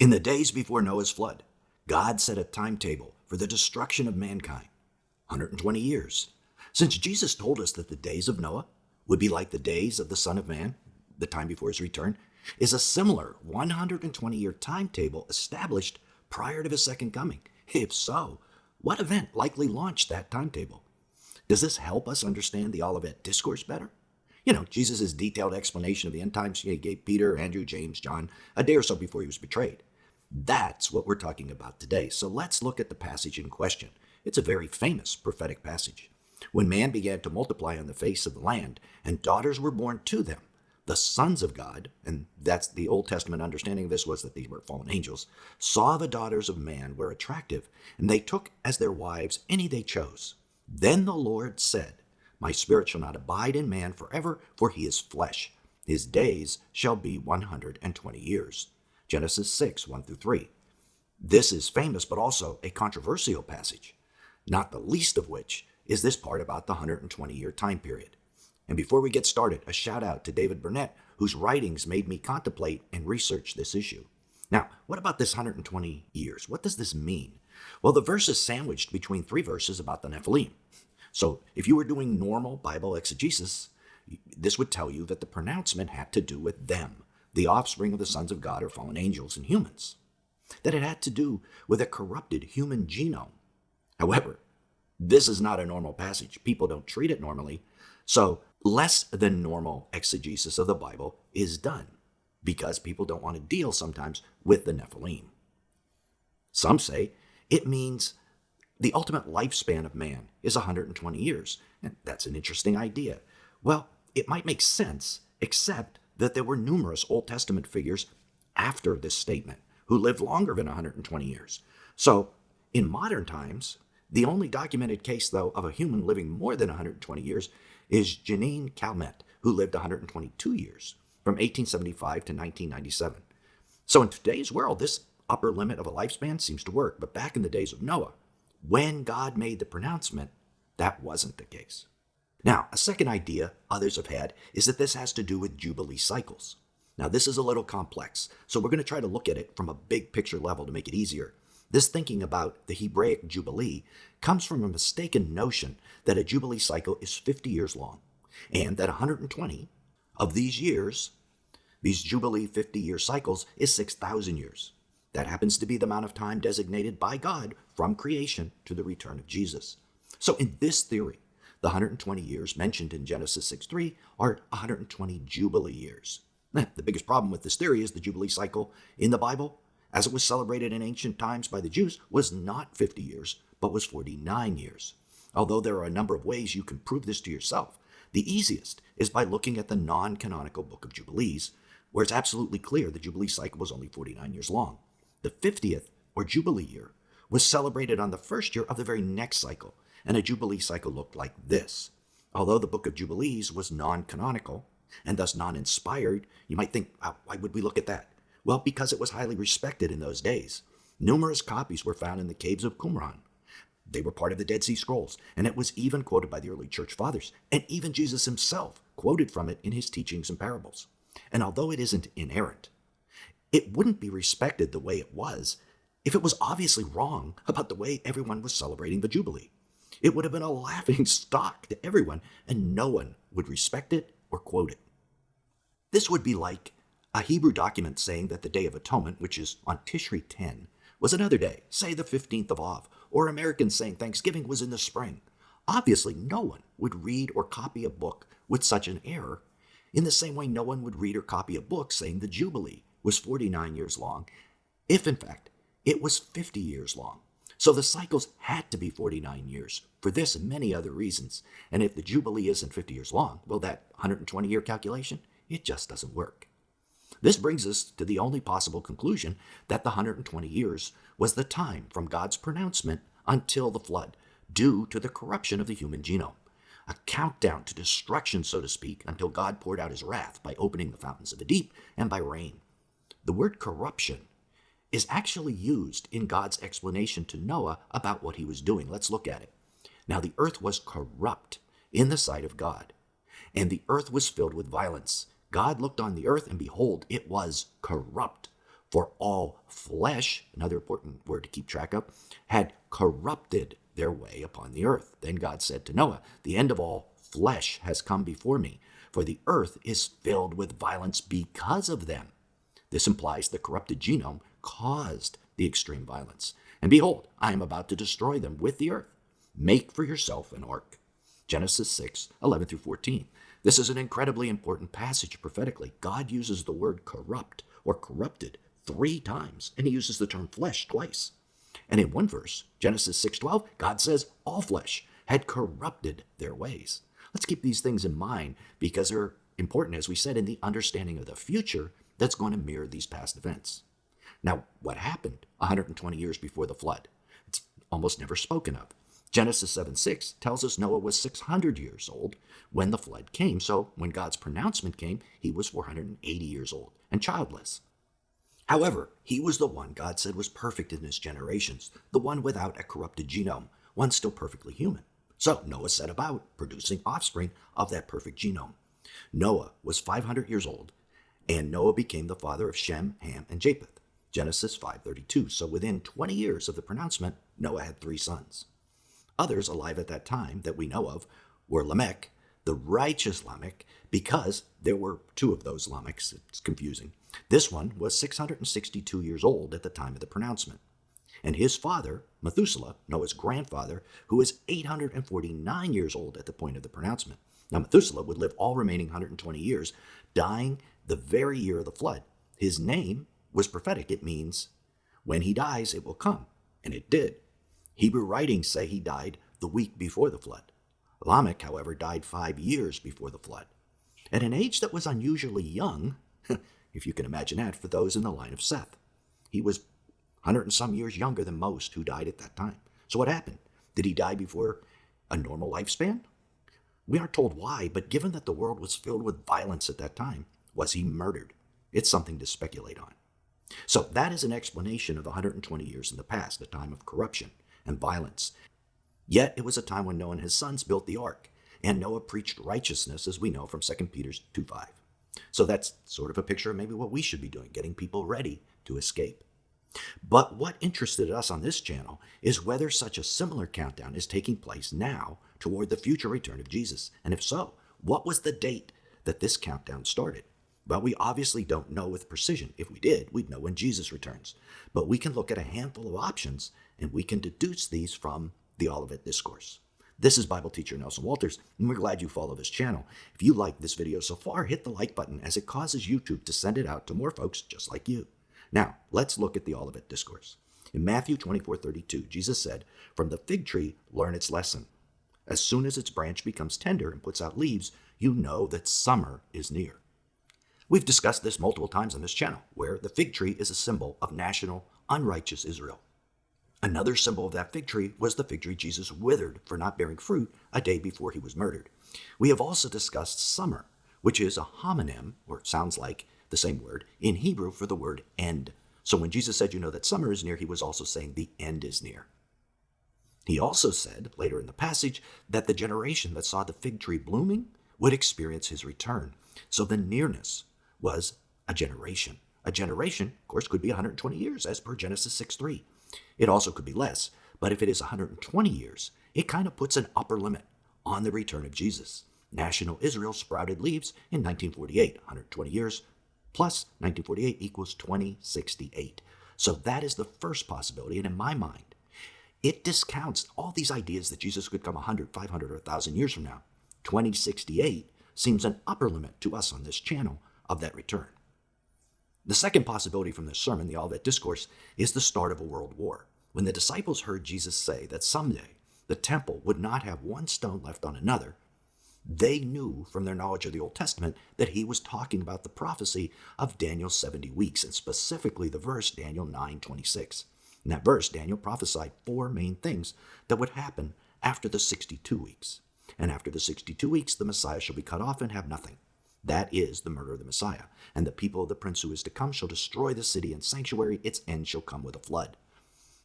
In the days before Noah's flood, God set a timetable for the destruction of mankind, 120 years. Since Jesus told us that the days of Noah would be like the days of the Son of Man, the time before his return, is a similar 120-year timetable established prior to his second coming? If so, what event likely launched that timetable? Does this help us understand the Olivet Discourse better? Jesus' detailed explanation of the end times he gave Peter, Andrew, James, John a day or so before he was betrayed. That's what we're talking about today. So let's look at the passage in question. It's a very famous prophetic passage. When man began to multiply on the face of the land, and daughters were born to them, the sons of God, and that's the Old Testament understanding of this was that these were fallen angels, saw the daughters of man were attractive, and they took as their wives any they chose. Then the Lord said, My spirit shall not abide in man forever, for he is flesh. His days shall be 120 years. Genesis 6, 1-3. This is famous, but also a controversial passage, not the least of which is this part about the 120-year time period. And before we get started, a shout out to David Burnett, whose writings made me contemplate and research this issue. Now, what about this 120 years? What does this mean? Well, the verse is sandwiched between 3 verses about the Nephilim. So if you were doing normal Bible exegesis, this would tell you that the pronouncement had to do with them, the offspring of the sons of God or fallen angels and humans, that it had to do with a corrupted human genome. However, this is not a normal passage. People don't treat it normally. So less than normal exegesis of the Bible is done because people don't want to deal sometimes with the Nephilim. Some say it means the ultimate lifespan of man is 120 years. And that's an interesting idea. Well, it might make sense, except that there were numerous Old Testament figures after this statement who lived longer than 120 years. So in modern times, the only documented case, though, of a human living more than 120 years is Janine Calment, who lived 122 years, from 1875 to 1997. So in today's world, this upper limit of a lifespan seems to work. But back in the days of Noah, when God made the pronouncement, that wasn't the case. Now, a second idea others have had is that this has to do with Jubilee cycles. Now, this is a little complex, so we're going to try to look at it from a big picture level to make it easier. This thinking about the Hebraic Jubilee comes from a mistaken notion that a Jubilee cycle is 50 years long, and that 120 of these years, these Jubilee 50-year cycles, is 6,000 years. That happens to be the amount of time designated by God from creation to the return of Jesus. So in this theory, the 120 years mentioned in Genesis 6:3 are 120 Jubilee years. The biggest problem with this theory is the Jubilee cycle in the Bible, as it was celebrated in ancient times by the Jews, was not 50 years, but was 49 years. Although there are a number of ways you can prove this to yourself, the easiest is by looking at the non-canonical Book of Jubilees, where it's absolutely clear the Jubilee cycle was only 49 years long. The 50th, or Jubilee year, was celebrated on the first year of the very next cycle, and a Jubilee cycle looked like this. Although the Book of Jubilees was non-canonical, and thus non-inspired, you might think, why would we look at that? Well, because it was highly respected in those days. Numerous copies were found in the caves of Qumran. They were part of the Dead Sea Scrolls, and it was even quoted by the early church fathers, and even Jesus himself quoted from it in his teachings and parables. And although it isn't inerrant, it wouldn't be respected the way it was if it was obviously wrong about the way everyone was celebrating the Jubilee. It would have been a laughing stock to everyone, and no one would respect it or quote it. This would be like a Hebrew document saying that the Day of Atonement, which is on Tishri 10, was another day, say the 15th of Av, or Americans saying Thanksgiving was in the spring. Obviously, no one would read or copy a book with such an error, in the same way no one would read or copy a book saying the Jubilee was 49 years long, if in fact it was 50 years long. So the cycles had to be 49 years for this and many other reasons. And if the Jubilee isn't 50 years long, well, that 120-year calculation, it just doesn't work. This brings us to the only possible conclusion that the 120 years was the time from God's pronouncement until the flood, due to the corruption of the human genome. A countdown to destruction, so to speak, until God poured out his wrath by opening the fountains of the deep and by rain. The word corruption is actually used in God's explanation to Noah about what he was doing. Let's look at it. Now the earth was corrupt in the sight of God, and the earth was filled with violence. God looked on the earth, and behold, it was corrupt, For all flesh, another important word to keep track of, had corrupted their way upon the earth. Then God said to Noah, the end of all flesh has come before me, for the earth is filled with violence because of them. This implies the corrupted genome caused the extreme violence. And behold, I am about to destroy them with the earth. Make for yourself an ark. Genesis 6:11 through 14. This is an incredibly important passage prophetically. God uses the word corrupt or corrupted 3 times, and he uses the term flesh twice. And in one verse, Genesis 6:12, God says all flesh had corrupted their ways. Let's keep these things in mind because they're important, as we said, in the understanding of the future that's going to mirror these past events. Now, what happened 120 years before the flood? It's almost never spoken of. Genesis 7:6 tells us Noah was 600 years old when the flood came. So when God's pronouncement came, he was 480 years old and childless. However, he was the one God said was perfect in his generations, the one without a corrupted genome, one still perfectly human. So Noah set about producing offspring of that perfect genome. Noah was 500 years old, and Noah became the father of Shem, Ham, and Japheth. Genesis 5:32. So within 20 years of the pronouncement, Noah had 3 sons. Others alive at that time that we know of were Lamech, the righteous Lamech, because there were 2 of those Lamechs. It's confusing. This one was 662 years old at the time of the pronouncement. And his father, Methuselah, Noah's grandfather, who was 849 years old at the point of the pronouncement. Now, Methuselah would live all remaining 120 years, dying the very year of the flood. His name was prophetic. It means, when he dies, it will come. And it did. Hebrew writings say he died the week before the flood. Lamech, however, died 5 years before the flood. At an age that was unusually young, if you can imagine that, for those in the line of Seth. He was 100 and some years younger than most who died at that time. So what happened? Did he die before a normal lifespan? We aren't told why, but given that the world was filled with violence at that time, was he murdered? It's something to speculate on. So that is an explanation of the 120 years in the past, a time of corruption and violence. Yet it was a time when Noah and his sons built the ark, and Noah preached righteousness, as we know from 2 Peter 2:5. So that's sort of a picture of maybe what we should be doing, getting people ready to escape. But what interested us on this channel is whether such a similar countdown is taking place now toward the future return of Jesus. And if so, what was the date that this countdown started? Well, we obviously don't know with precision. If we did, we'd know when Jesus returns. But we can look at a handful of options, and we can deduce these from the Olivet Discourse. This is Bible teacher Nelson Walters, and we're glad you follow this channel. If you like this video so far, hit the like button, as it causes YouTube to send it out to more folks just like you. Now, let's look at the Olivet Discourse. In Matthew 24:32, Jesus said, "From the fig tree, learn its lesson. As soon as its branch becomes tender and puts out leaves, you know that summer is near." We've discussed this multiple times on this channel, where the fig tree is a symbol of national, unrighteous Israel. Another symbol of that fig tree was the fig tree Jesus withered for not bearing fruit a day before he was murdered. We have also discussed summer, which is a homonym, or it sounds like the same word, in Hebrew for the word end. So when Jesus said, you know that summer is near, he was also saying the end is near. He also said, later in the passage, that the generation that saw the fig tree blooming would experience his return. So the nearness was a generation. A generation, of course, could be 120 years, as per Genesis 6:3. It also could be less, but if it is 120 years, it kind of puts an upper limit on the return of Jesus. National Israel sprouted leaves in 1948, 120 years, plus 1948 equals 2068. So that is the first possibility, and in my mind, it discounts all these ideas that Jesus could come 100, 500, or 1,000 years from now. 2068 seems an upper limit to us on this channel of that return. The second possibility from this sermon, the Olivet Discourse, is the start of a world war. When the disciples heard Jesus say that someday the temple would not have one stone left on another, they knew from their knowledge of the Old Testament that he was talking about the prophecy of Daniel's 70 weeks, and specifically the verse Daniel 9:26. In that verse, Daniel prophesied 4 main things that would happen after the 62 weeks. And after the 62 weeks, the Messiah shall be cut off and have nothing. That is the murder of the Messiah. And the people of the prince who is to come shall destroy the city and sanctuary. Its end shall come with a flood.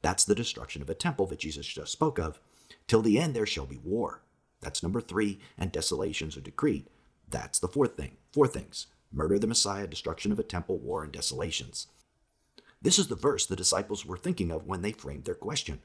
That's the destruction of a temple that Jesus just spoke of. Till the end there shall be war. That's number 3, and desolations are decreed. That's the 4th thing. 4 things: murder of the Messiah, destruction of a temple, war, and desolations. This is the verse the disciples were thinking of when they framed their question.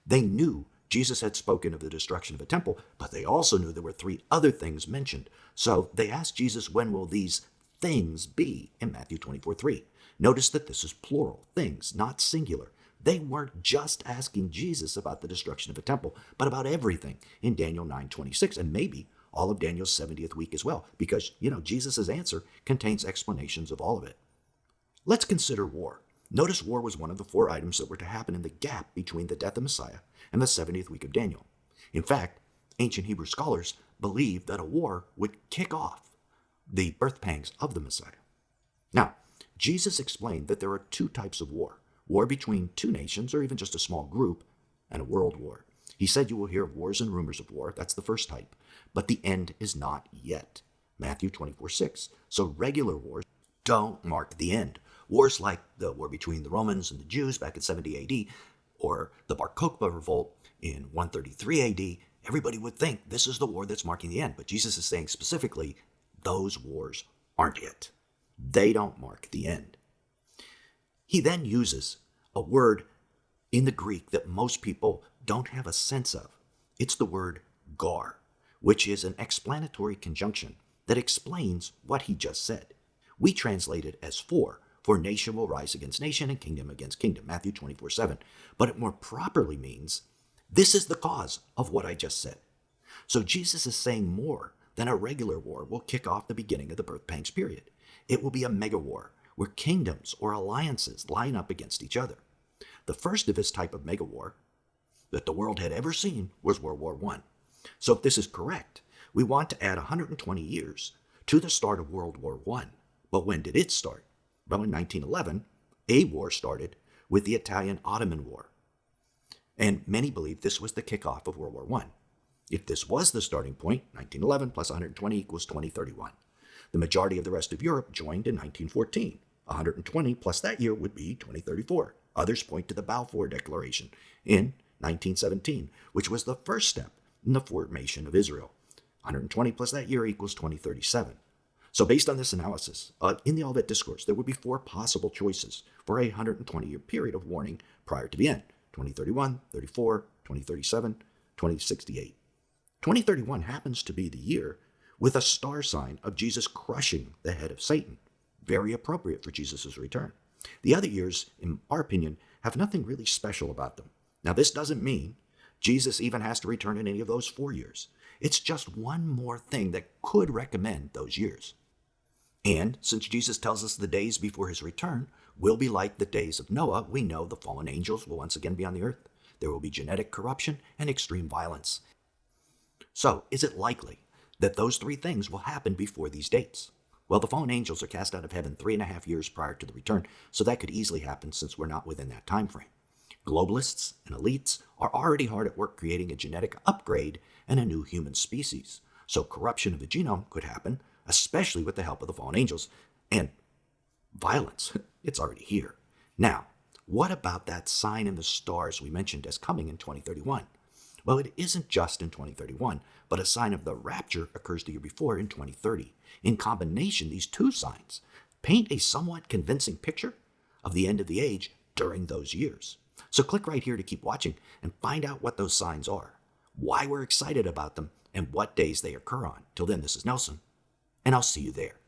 They knew Jesus had spoken of the destruction of a temple, but they also knew there were three other things mentioned. So they asked Jesus, when will these things be in Matthew 24:3? Notice that this is plural, things, not singular. They weren't just asking Jesus about the destruction of a temple, but about everything in Daniel 9:26, and maybe all of Daniel's 70th week as well, because, Jesus' answer contains explanations of all of it. Let's consider war. Notice war was one of the four items that were to happen in the gap between the death of Messiah and the 70th week of Daniel. In fact, ancient Hebrew scholars believed that a war would kick off the birth pangs of the Messiah. Now, Jesus explained that there are two types of war: war between two nations or even just a small group, and a world war. He said you will hear of wars and rumors of war. That's the first type. But the end is not yet. Matthew 24:6. So regular wars don't mark the end. Wars like the war between the Romans and the Jews back in 70 AD, or the Bar Kokhba revolt in 133 AD, everybody would think this is the war that's marking the end. But Jesus is saying specifically, those wars aren't it. They don't mark the end. He then uses a word in the Greek that most people don't have a sense of. It's the word gar, which is an explanatory conjunction that explains what he just said. We translate it as for nation will rise against nation and kingdom against kingdom, Matthew 24:7. But it more properly means this is the cause of what I just said. So Jesus is saying more than a regular war will kick off the beginning of the birth pangs period. It will be a mega war where kingdoms or alliances line up against each other. The first of this type of mega war that the world had ever seen was World War I. So if this is correct, we want to add 120 years to the start of World War I. But when did it start? Well, in 1911, a war started with the Italian-Ottoman War. And many believe this was the kickoff of World War I. If this was the starting point, 1911 plus 120 equals 2031. The majority of the rest of Europe joined in 1914. 120 plus that year would be 2034. Others point to the Balfour Declaration in 1917, which was the first step in the formation of Israel. 120 plus that year equals 2037. So based on this analysis, in the Olivet Discourse, there would be four possible choices for a 120-year period of warning prior to the end: 2031, 34, 2037, 2068. 2031 happens to be the year with a star sign of Jesus crushing the head of Satan. Very appropriate for Jesus' return. The other years, in our opinion, have nothing really special about them. Now, this doesn't mean Jesus even has to return in any of those 4 years. It's just one more thing that could recommend those years. And since Jesus tells us the days before his return will be like the days of Noah, we know the fallen angels will once again be on the earth. There will be genetic corruption and extreme violence. So, is it likely that those three things will happen before these dates? Well, the fallen angels are cast out of heaven 3.5 years prior to the return, so that could easily happen since we're not within that time frame. Globalists and elites are already hard at work creating a genetic upgrade and a new human species. So corruption of the genome could happen, especially with the help of the fallen angels. And violence, it's already here. Now, what about that sign in the stars we mentioned as coming in 2031? Well, it isn't just in 2031, but a sign of the rapture occurs the year before in 2030. In combination, these two signs paint a somewhat convincing picture of the end of the age during those years. So click right here to keep watching and find out what those signs are, why we're excited about them, and what days they occur on. Till then, this is Nelson, and I'll see you there.